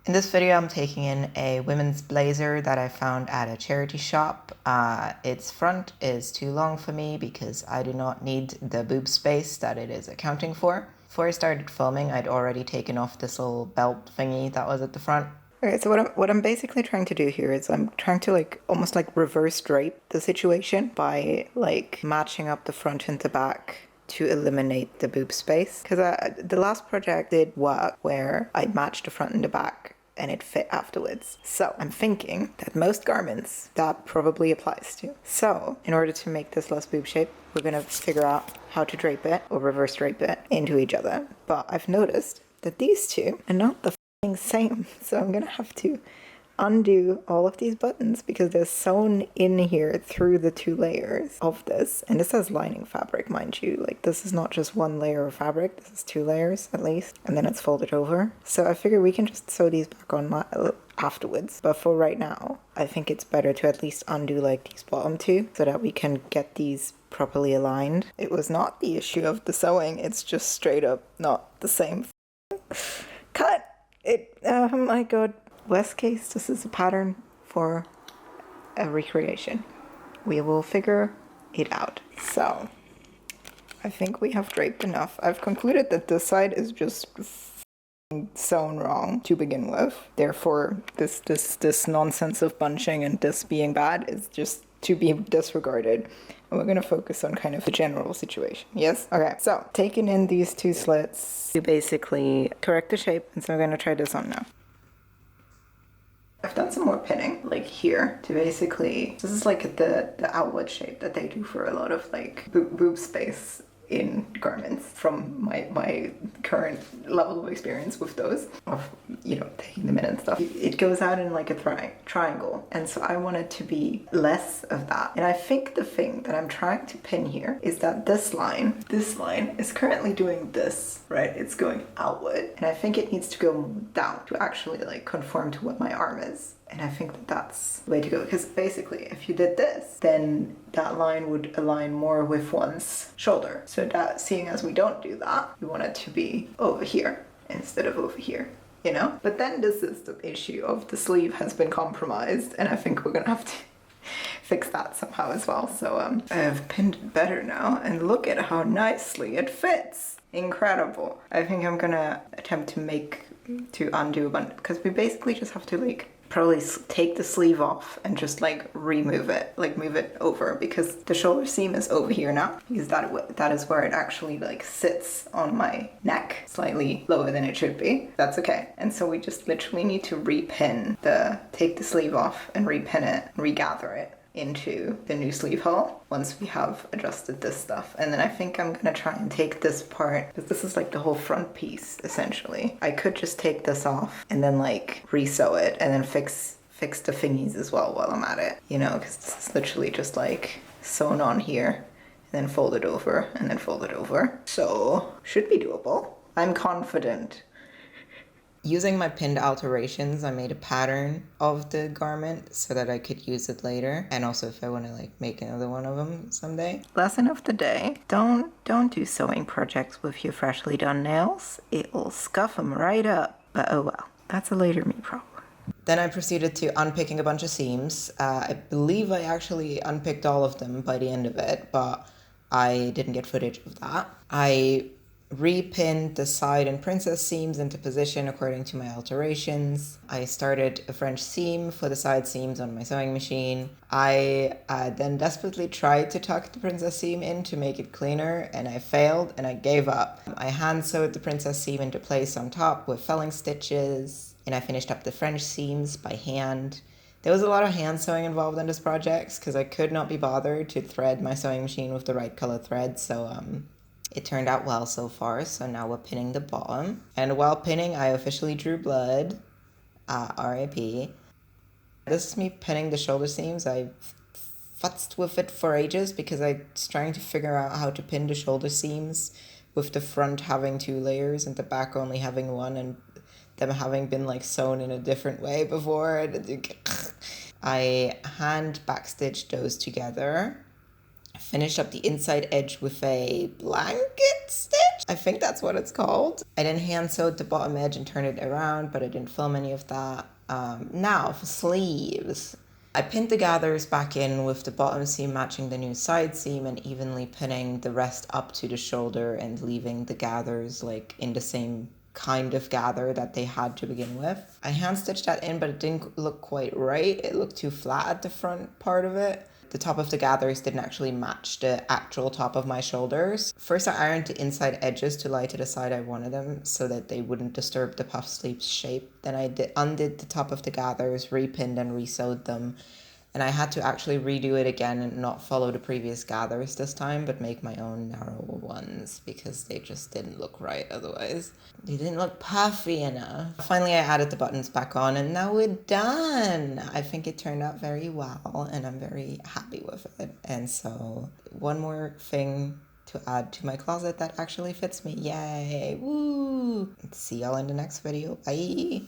In this video, I'm taking in a women's blazer that I found at a charity shop. Its front is too long for me because I do not need the boob space that it is accounting for. Before I started filming, I'd already taken off this little belt thingy that was at the front. Okay, so what I'm basically trying to do here is I'm trying to almost reverse drape the situation by matching up the front and the back to eliminate the boob space. Because the last project did work where I matched the front and the back and it fit afterwards. So I'm thinking that most garments that probably applies to. So in order to make this less boob shape, we're gonna figure out how to drape it or reverse drape it into each other. But I've noticed that these two are not the same. So I'm gonna have to undo all of these buttons because they're sewn in here through the two layers of this. And this has lining fabric, mind you. This is not just one layer of fabric, this is two layers at least, and then it's folded over. So I figure we can just sew these back on afterwards. But for right now, I think it's better to at least undo these bottom two so that we can get these properly aligned. It was not the issue of the sewing, it's just straight up not the same. Cut! Oh my god. Worst case, this is a pattern for a recreation. We will figure it out. So, I think we have draped enough. I've concluded that this side is just sewn wrong to begin with. Therefore, this nonsense of bunching and this being bad is just to be disregarded. And we're gonna focus on kind of the general situation. Yes? Okay, so taking in these two slits to basically correct the shape, and so I'm gonna try this on now. I've done some more pinning, here, to basically, this is the outward shape that they do for a lot of boob space in garments from my current level of experience with those, of, taking them in and stuff. It goes out in a triangle, and so I want it to be less of that. And I think the thing that I'm trying to pin here is that this line is currently doing this, right? It's going outward, and I think it needs to go down to actually conform to what my arm is. And I think that that's the way to go, because basically if you did this, then that line would align more with one's shoulder. So that, seeing as we don't do that, we want it to be over here instead of over here, But then this is the issue of the sleeve has been compromised, and I think we're gonna have to fix that somehow as well. So I have pinned it better now, and look at how nicely it fits. Incredible. I think I'm gonna attempt to undo a bunch, because we basically just have to probably take the sleeve off and just remove it, move it over, because the shoulder seam is over here now, because that is where it actually sits on my neck, slightly lower than it should be. That's okay. And so we just literally need to take the sleeve off and repin it, regather it into the new sleeve hole once we have adjusted this stuff. And then I think I'm gonna try and take this part, because this is the whole front piece essentially. I could just take this off and then re-sew it and then fix the thingies as well while I'm at it, because this is literally just sewn on here and then fold it over and then fold it over. So should be doable. I'm confident. Using my pinned alterations, I made a pattern of the garment so that I could use it later, and also if I want to make another one of them someday. Lesson of the day: don't do sewing projects with your freshly done nails. It'll scuff them right up. But oh well, that's a later me problem. Then I proceeded to unpicking a bunch of seams. I believe I actually unpicked all of them by the end of it, but I didn't get footage of that. I repinned the side and princess seams into position according to my alterations. I started a French seam for the side seams on my sewing machine. I then desperately tried to tuck the princess seam in to make it cleaner, and I failed and I gave up. I hand sewed the princess seam into place on top with felling stitches, and I finished up the French seams by hand. There was a lot of hand sewing involved in this project because I could not be bothered to thread my sewing machine with the right color thread, so it turned out well so far. So now we're pinning the bottom. And while pinning, I officially drew blood. R.I.P. This is me pinning the shoulder seams. I futzed with it for ages because I was trying to figure out how to pin the shoulder seams with the front having two layers and the back only having one, and them having been sewn in a different way before. I hand backstitched those together. Finished up the inside edge with a blanket stitch. I think that's what it's called. I then hand sewed the bottom edge and turned it around, but I didn't film any of that. Now for sleeves. I pinned the gathers back in with the bottom seam matching the new side seam and evenly pinning the rest up to the shoulder and leaving the gathers like in the same kind of gather that they had to begin with. I hand stitched that in, but it didn't look quite right. It looked too flat at the front part of it. The top of the gathers didn't actually match the actual top of my shoulders. First, I ironed the inside edges to lie to the side I wanted them so that they wouldn't disturb the puff sleeves shape. Then I undid the top of the gathers, repinned and resewed them. And I had to actually redo it again and not follow the previous gathers this time, but make my own narrow ones because they just didn't look right otherwise. They didn't look puffy enough. Finally, I added the buttons back on and now we're done. I think it turned out very well and I'm very happy with it. And so one more thing to add to my closet that actually fits me. Yay! Woo! See y'all in the next video. Bye!